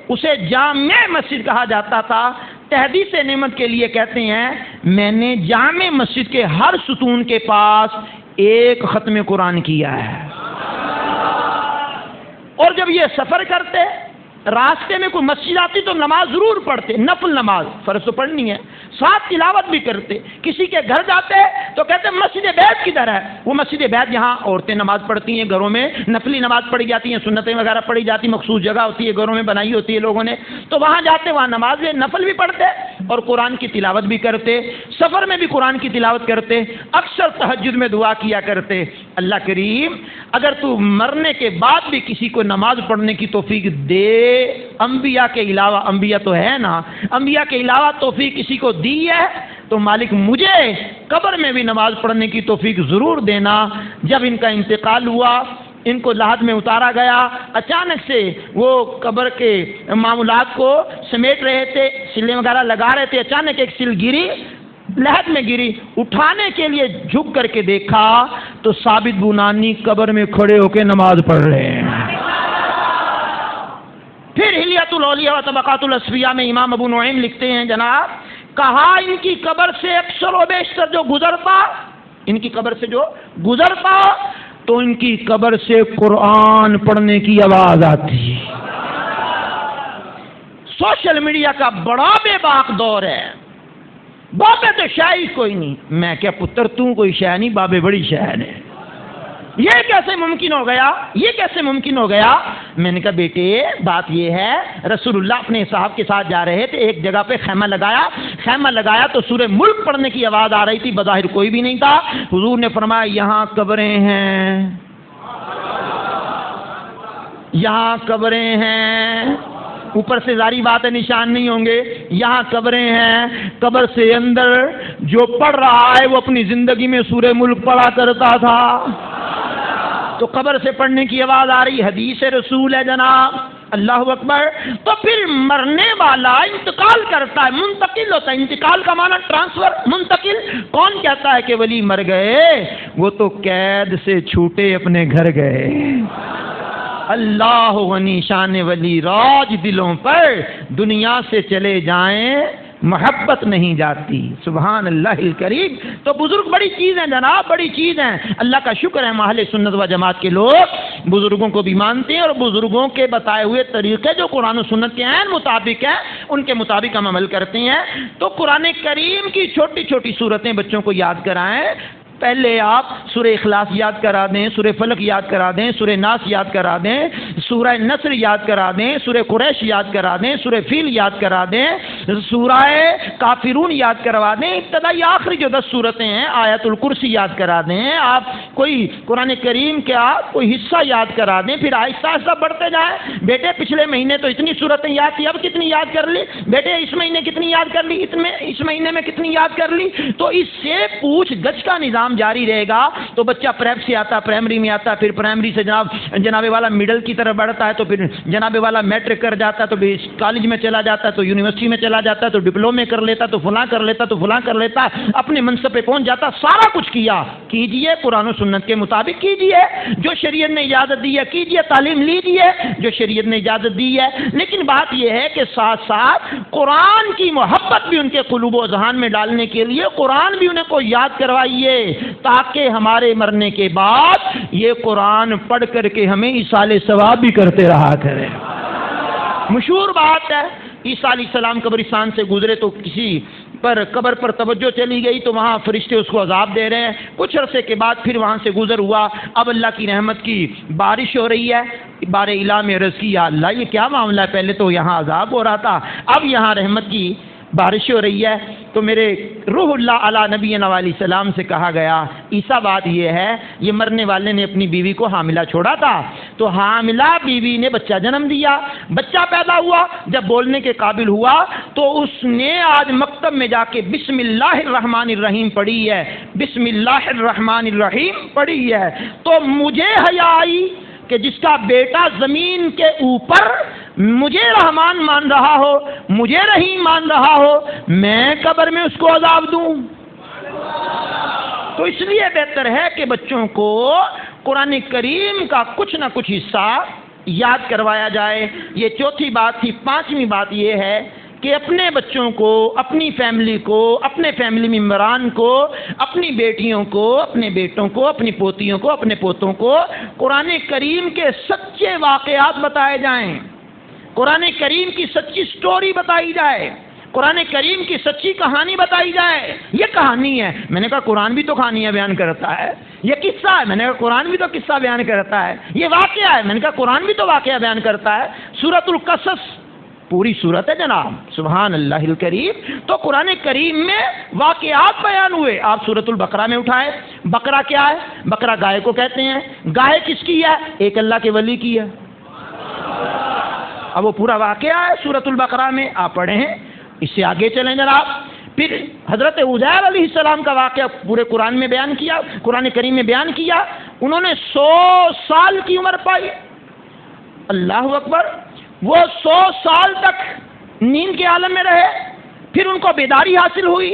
Speaker 1: اسے جامع مسجد کہا جاتا تھا۔ تحدیث نعمت کے لیے کہتے ہیں میں نے جامع مسجد کے ہر ستون کے پاس ایک ختم قرآن کیا ہے، اور جب یہ سفر کرتے راستے میں کوئی مسجد آتی تو نماز ضرور پڑھتے، نفل نماز، فرض تو پڑھنی ہے، ساتھ تلاوت بھی کرتے۔ کسی کے گھر جاتے تو کہتے مسجد بیت کدھر ہے؟ وہ مسجد بیت جہاں عورتیں نماز پڑھتی ہیں، گھروں میں نفلی نماز پڑھی جاتی ہیں، سنتیں وغیرہ پڑھی جاتی ہیں، مخصوص جگہ ہوتی ہے، گھروں میں بنائی ہوتی ہے لوگوں نے، تو وہاں جاتے، وہاں نماز بھی نفل بھی پڑھتے اور قرآن کی تلاوت بھی کرتے، سفر میں بھی قرآن کی تلاوت کرتے، اکثر تہجد میں دعا کیا کرتے، اللہ کریم اگر تو مرنے کے بعد بھی کسی کو نماز پڑھنے کی توفیق دے، انبیاء کے علاوہ، انبیاء تو ہے نا، انبیاء کے علاوہ توفیق کسی کو دی ہے تو مالک مجھے قبر میں بھی نماز پڑھنے کی توفیق ضرور دینا۔ جب ان کا انتقال ہوا، ان کو لحد میں اتارا گیا، اچانک سے وہ قبر کے معمولات کو سمیٹ رہے تھے، سلیں وغیرہ لگا رہے تھے، اچانک ایک سل گری، لحد میں گری، اٹھانے کے لیے جھک کر کے دیکھا تو ثابت بنانی قبر میں کھڑے ہو کے نماز پڑھ رہے ہیں۔ پھر حلیۃ الاولیاء و طبقات الاصفیاء میں امام ابو نعیم لکھتے ہیں جناب، کہا ان کی قبر سے اکثر و بیشتر جو گزرتا، ان کی قبر سے جو گزرتا تو ان کی قبر سے قرآن پڑھنے کی آواز آتی۔ سوشل میڈیا کا بڑا بے باک دور ہے، بابے تو شاہی کوئی نہیں، میں کیا پتر تو کوئی شہ نہیں، بابے بڑی شہر ہے، یہ کیسے ممکن ہو گیا، یہ کیسے ممکن ہو گیا؟ میں نے کہا بیٹے بات یہ ہے، رسول اللہ اپنے صاحب کے ساتھ جا رہے تھے، ایک جگہ پہ خیمہ لگایا تو سورہ ملک پڑھنے کی آواز آ رہی تھی، بظاہر کوئی بھی نہیں تھا، حضور نے فرمایا یہاں قبریں ہیں، یہاں قبریں ہیں، اوپر سے ظاہری بات ہے نشان نہیں ہوں گے، یہاں قبریں ہیں، قبر سے اندر جو پڑھ رہا ہے وہ اپنی زندگی میں سورہ ملک پڑھا کرتا تھا۔ تو قبر سے پڑھنے کی آواز آ رہی، حدیث رسول ہے جناب، اللہ اکبر۔ تو پھر مرنے والا انتقال کرتا ہے، منتقل ہوتا ہے، انتقال کا معنی ٹرانسفر، منتقل۔ کون کہتا ہے کہ ولی مر گئے؟ وہ تو قید سے چھوٹے اپنے گھر گئے۔ اللہ غنی شان ولی راج دلوں پر دنیا سے چلے جائیں محبت نہیں جاتی، سبحان اللہ الکریم۔ تو بزرگ بڑی چیز ہیں جناب، بڑی چیز ہیں۔ اللہ کا شکر ہے اہل سنت و جماعت کے لوگ بزرگوں کو بھی مانتے ہیں، اور بزرگوں کے بتائے ہوئے طریقے جو قرآن و سنت کے عین مطابق ہیں ان کے مطابق ہم عمل کرتے ہیں۔ تو قرآن کریم کی چھوٹی چھوٹی صورتیں بچوں کو یاد کرائیں۔ پہلے آپ سورہ اخلاص یاد کرا دیں، سورہ فلق یاد کرا دیں، سورہ ناس یاد کرا دیں، سورہ نصر یاد کرا دیں، سورہ قریش یاد کرا دیں، سورہ فیل یاد کرا دیں، سورہ کافرون یاد کروا دیں، ابتدائی آخری جو 10 صورتیں ہیں آیت الکرسی یاد کرا دیں۔ آپ کوئی قرآن کریم کا کوئی حصہ یاد کرا دیں، پھر آہستہ آہستہ بڑھتے جائیں۔ بیٹے پچھلے مہینے تو اتنی صورتیں یاد تھی، اب کتنی یاد کر لی؟ بیٹے اس مہینے کتنی یاد کر لی؟ اس مہینے میں کتنی یاد کر لی؟ تو اس سے پوچھ گچھ کا نظام جاری رہے گا۔ تو بچہ پریپ سے آتا، پرائمری میں آتا، پھر پرائمری سے جناب والا مڈل کی طرف بڑھتا ہے، تو پھر جناب والا میٹرک کر جاتا ہے، تو کالج میں چلا جاتا ہے، تو یونیورسٹی میں چلا جاتا ہے، تو ڈپلومے کر لیتا، تو فلاں کر لیتا، تو فلاں کر لیتا، اپنے منصب پہ پہنچ جاتا۔ سارا کچھ کیا، کیجئے قرآن و سنت کے مطابق کیجئے، جو شریعت نے اجازت دی ہے کیجئے، تعلیم لیجئے جو شریعت نے اجازت دی ہے۔ لیکن بات یہ ہے کہ ساتھ ساتھ قرآن کی محبت بھی ان کے قلوب و اذہان میں ڈالنے کے لیے قرآن بھی انہیں کو یاد کروائیے، تاکہ ہمارے مرنے کے بعد یہ قرآن پڑھ کر کے ہمیں ایصال ثواب بھی کرتے رہا کرے۔ مشہور بات ہے، عیسیٰ علیہ السلام قبرستان سے گزرے تو کسی پر قبر پر توجہ چلی گئی، تو وہاں فرشتے اس کو عذاب دے رہے ہیں۔ کچھ عرصے کے بعد پھر وہاں سے گزر ہوا، اب اللہ کی رحمت کی بارش ہو رہی ہے۔ بار الہ میں عرض کی، یا اللہ یہ کیا معاملہ ہے؟ پہلے تو یہاں عذاب ہو رہا تھا، اب یہاں رحمت کی بارش ہو رہی ہے۔ تو میرے روح اللہ علی نبی علیہ السلام سے کہا گیا، عیسیٰ بات یہ ہے، یہ مرنے والے نے اپنی بیوی کو حاملہ چھوڑا تھا، تو حاملہ بیوی نے بچہ جنم دیا، بچہ پیدا ہوا، جب بولنے کے قابل ہوا تو اس نے آج مکتب میں جا کے بسم اللہ الرحمن الرحیم پڑھی ہے، بسم اللہ الرحمن الرحیم پڑھی ہے۔ تو مجھے حیا آئی کہ جس کا بیٹا زمین کے اوپر مجھے رحمان مان رہا ہو، مجھے رحیم مان رہا ہو، میں قبر میں اس کو عذاب دوں۔ تو اس لیے بہتر ہے کہ بچوں کو قرآن کریم کا کچھ نہ کچھ حصہ یاد کروایا جائے۔ یہ چوتھی بات تھی۔ پانچویں بات یہ ہے کہ اپنے بچوں کو، اپنی فیملی کو، اپنے فیملی ممبران کو، اپنی بیٹیوں کو، اپنے بیٹوں کو، اپنی پوتیوں کو، اپنے پوتوں کو قرآن کریم کے سچے واقعات بتائے جائیں، قرآن کریم کی سچی سٹوری بتائی جائے، قرآن کریم کی سچی کہانی بتائی جائے۔ یہ کہانی ہے، میں نے کہا قرآن بھی تو کہانیاں بیان کرتا ہے۔ یہ قصہ ہے، میں نے کہا قرآن بھی تو قصہ بیان کرتا ہے۔ یہ واقعہ ہے، میں نے کہا قرآن بھی تو واقعہ بیان کرتا ہے۔ سورۃ القصص پوری صورت ہے جناب، سبحان اللہ الکریم۔ تو قرآن کریم میں واقعات بیان ہوئے۔ آپ سورۃ البقرہ میں اٹھائے، بقرہ کیا ہے؟ بقرہ گائے کو کہتے ہیں۔ گائے کس کی ہے؟ ایک اللہ کے ولی کی ہے۔ اب وہ پورا واقعہ ہے سورۃ البقرہ میں، آپ پڑھیں۔ اس سے آگے چلیں جناب، پھر حضرت عزیر علیہ السلام کا واقعہ پورے قرآن میں بیان کیا، قرآن کریم میں بیان کیا۔ انہوں نے 100 سال کی عمر پائی، اللہ اکبر۔ وہ 100 سال تک نیند کے عالم میں رہے، پھر ان کو بیداری حاصل ہوئی،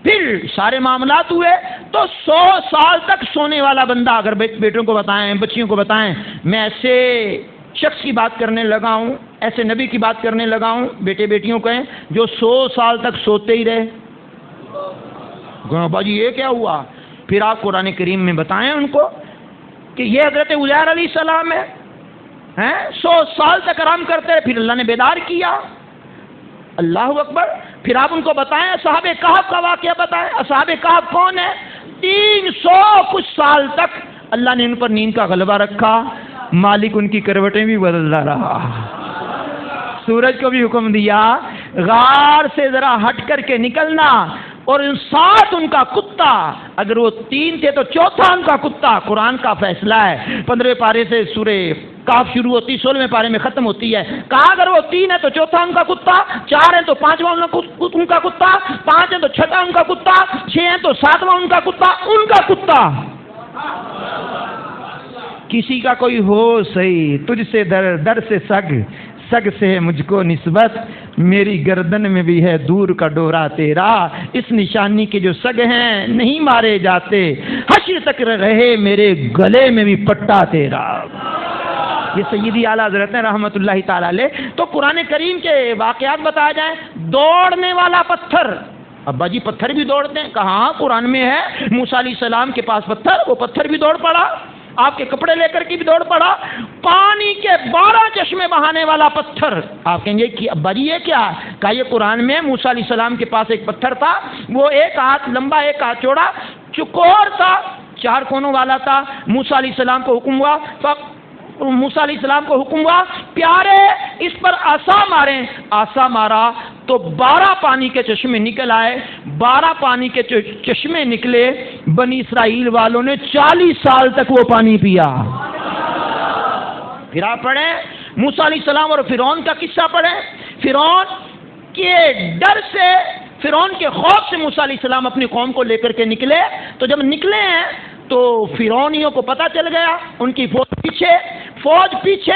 Speaker 1: پھر سارے معاملات ہوئے۔ تو 100 سال تک سونے والا بندہ، اگر بیٹوں کو بتائیں، بچیوں کو بتائیں میں ایسے شخص کی بات کرنے لگا ہوں، ایسے نبی کی بات کرنے لگا ہوں، بیٹے بیٹیوں کہیں جو 100 سال تک سوتے ہی رہے، باجی یہ کیا ہوا؟ پھر آپ قرآن کریم میں بتائیں ان کو کہ یہ حضرت عزیر علیہ السلام ہے، 100 سال تک آرام کرتے رہے، پھر اللہ نے بیدار کیا، اللہ اکبر۔ پھر آپ ان کو بتائیں اصحاب کہف کا واقعہ بتائیں۔ اصحاب کہف کون ہے؟ 300 کچھ سال تک اللہ نے ان پر نیند کا غلبہ رکھا، مالک ان کی کروٹیں بھی بدلتا رہا، سورج کو بھی حکم دیا غار سے ذرا ہٹ کر کے نکلنا، اور ساتھ ان کا کتا، اگر وہ 3 تھے تو چوتھا ان کا کتا۔ قرآن کا فیصلہ ہے، 15 پارے سے سورہ کاف شروع ہوتی، 16ویں پارے میں ختم ہوتی ہے۔ کہا اگر وہ 3 ہے تو چوتھا ان کا کتا، 4 ہے تو 5واں ان کا کتا، 5 ہے تو 6واں ان کا کتا، 6 ہے تو 7واں ان کا کتا، ان کا کتا۔ کسی کا کوئی ہو صحیح، تجھ سے در در سے سگ، سگ سے ہے مجھ کو نسبت، میری گردن میں بھی ہے دور کا ڈورا تیرا، اس نشانی کے جو سگ ہیں نہیں مارے جاتے، حشر تک رہے میرے گلے میں بھی پٹا تیرا۔ یہ سیدی اعلیٰ حضرت ہیں رحمت اللہ تعالی علیہ۔ تو قرآن کریم کے واقعات بتایا جائیں، دوڑنے والا پتھر، ابا جی پتھر بھی دوڑتے ہیں، کہاں قرآن میں ہے موسیٰ علیہ السلام کے پاس پتھر، وہ پتھر بھی دوڑ پڑا، آپ کے کپڑے لے کر کے بھی دوڑ پڑا، پانی کے 12 چشمے بہانے والا پتھر۔ آپ کہیں گے کہ ابا جی یہ کیا ہے؟ کہا یہ قرآن میں موسیٰ علیہ السلام کے پاس ایک پتھر تھا، وہ 1 ہاتھ لمبا 1 ہاتھ چوڑا، چکور تھا، 4 کونوں والا تھا۔ موسیٰ علیہ السلام کو حکم ہوا، موسیٰ علیہ السلام کو حکم ہوا پیارے اس پر عصا ماریں، عصا مارا تو 12 پانی کے چشمے نکل آئے، 12 پانی کے چشمے نکلے، بنی اسرائیل والوں نے 40 سال تک وہ پانی پیا۔ پھر آپ پڑھیں موسیٰ علیہ السلام اور فرعون کا قصہ پڑھیں، فرعون کے ڈر سے، فرعون کے خوف سے موسیٰ علیہ السلام اپنی قوم کو لے کر کے نکلے، تو جب نکلے ہیں تو فرعونیوں کو پتہ چل گیا، ان کی فوج پیچھے،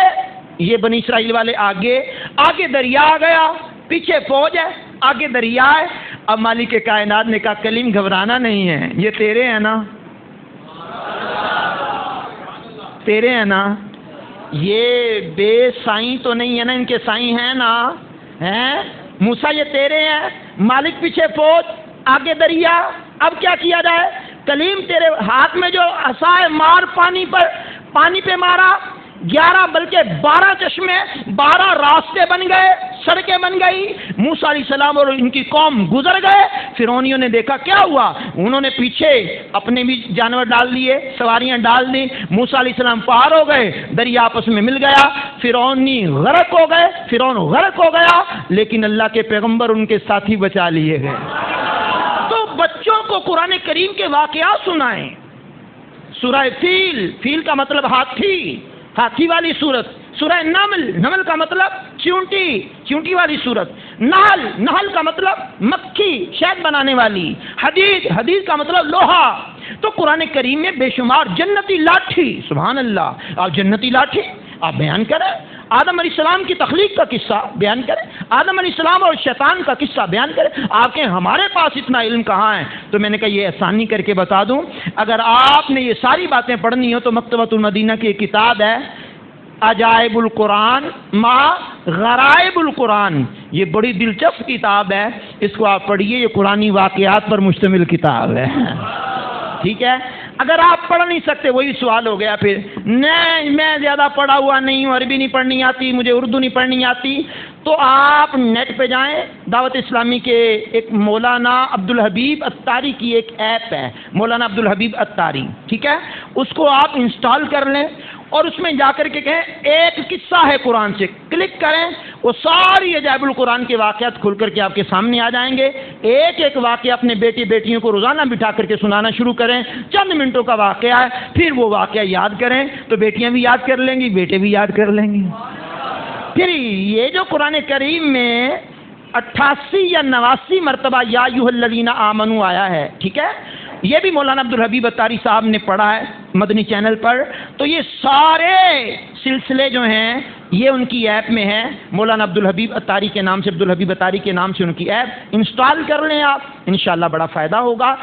Speaker 1: یہ بنی اسرائیل والے آگے دریا آ گیا، پیچھے فوج ہے، آگے دریا ہے۔ اب مالک کائنات نے کہا کلیم گھبرانا نہیں ہے، یہ تیرے ہیں نا، تیرے ہیں نا، یہ بے سائیں تو نہیں ہے نا، ان کے سائیں ہیں نا، ہیں موسیٰ یہ تیرے ہیں، مالک پیچھے فوج، آگے دریا۔ اب کیا کیا جائے؟ کلیم تیرے ہاتھ میں جو عصا ہے، مار پانی پہ مارا، 11 بلکہ 12 چشمے، 12 راستے بن گئے، سڑکیں بن گئی، موسیٰ علیہ السلام اور ان کی قوم گزر گئے۔ فرعونیوں نے دیکھا کیا ہوا، انہوں نے پیچھے اپنے بھی جانور ڈال دیے، سواریاں ڈال دی، موسیٰ علیہ السلام پار ہو گئے، دریا آپس میں مل گیا، فرعون غرق ہو گیا، لیکن اللہ کے پیغمبر ان کے ساتھی بچا لیے گئے۔ تو بچوں کو قرآن کریم کے واقعات سنائیں۔ سورہ فیل کا مطلب ہاتھی والی صورت، سورہ نمل کا مطلب چیونٹی والی صورت، نحل کا مطلب مکھی شہد بنانے والی، حدید کا مطلب لوہا۔ تو قرآن کریم میں بے شمار جنتی لاٹھی، سبحان اللہ، آپ جنتی لاٹھی آپ بیان کریں، آدم علیہ السلام کی تخلیق کا قصہ بیان کریں، آدم علیہ السلام اور شیطان کا قصہ بیان کریں۔ آپ کے ہمارے پاس اتنا علم کہاں ہے؟ تو میں نے کہا یہ آسانی کر کے بتا دوں، اگر آپ نے یہ ساری باتیں پڑھنی ہو تو مکتبۃ المدینہ کی ایک کتاب ہے عجائب القرآن ما غرائب القرآن، یہ بڑی دلچسپ کتاب ہے، اس کو آپ پڑھیے، یہ قرآنی واقعات پر مشتمل کتاب ہے، ٹھیک ہے۔ اگر آپ پڑھ نہیں سکتے، وہی سوال ہو گیا پھر، نہیں میں زیادہ پڑھا ہوا نہیں ہوں، عربی نہیں پڑھنی آتی، مجھے اردو نہیں پڑھنی آتی، تو آپ نیٹ پہ جائیں، دعوت اسلامی کے ایک مولانا عبدالحبیب اتاری کی ایک ایپ ہے، مولانا عبدالحبیب اتاری، ٹھیک ہے، اس کو آپ انسٹال کر لیں اور اس میں جا کر کے کہیں ایک قصہ ہے قرآن سے، کلک کریں، وہ ساری عجائب القرآن کے واقعات کھل کر کے آپ کے سامنے آ جائیں گے۔ ایک واقعہ اپنے بیٹیوں کو روزانہ بٹھا کر کے سنانا شروع کریں، چند منٹوں کا واقعہ ہے، پھر وہ واقعہ یاد کریں تو بیٹیاں بھی یاد کر لیں گی، بیٹے بھی یاد کر لیں گے۔ پھر یہ جو قرآن کریم میں 88 یا 89 مرتبہ یا ایھا الذین آمنوا آیا ہے، ٹھیک ہے، یہ بھی مولانا عبدالحبیب اتاری صاحب نے پڑھا ہے مدنی چینل پر، تو یہ سارے سلسلے جو ہیں یہ ان کی ایپ میں ہے، مولانا عبدالحبیب اتاری کے نام سے، عبدالحبیب اتاری کے نام سے ان کی ایپ انسٹال کر لیں آپ، انشاءاللہ بڑا فائدہ ہوگا۔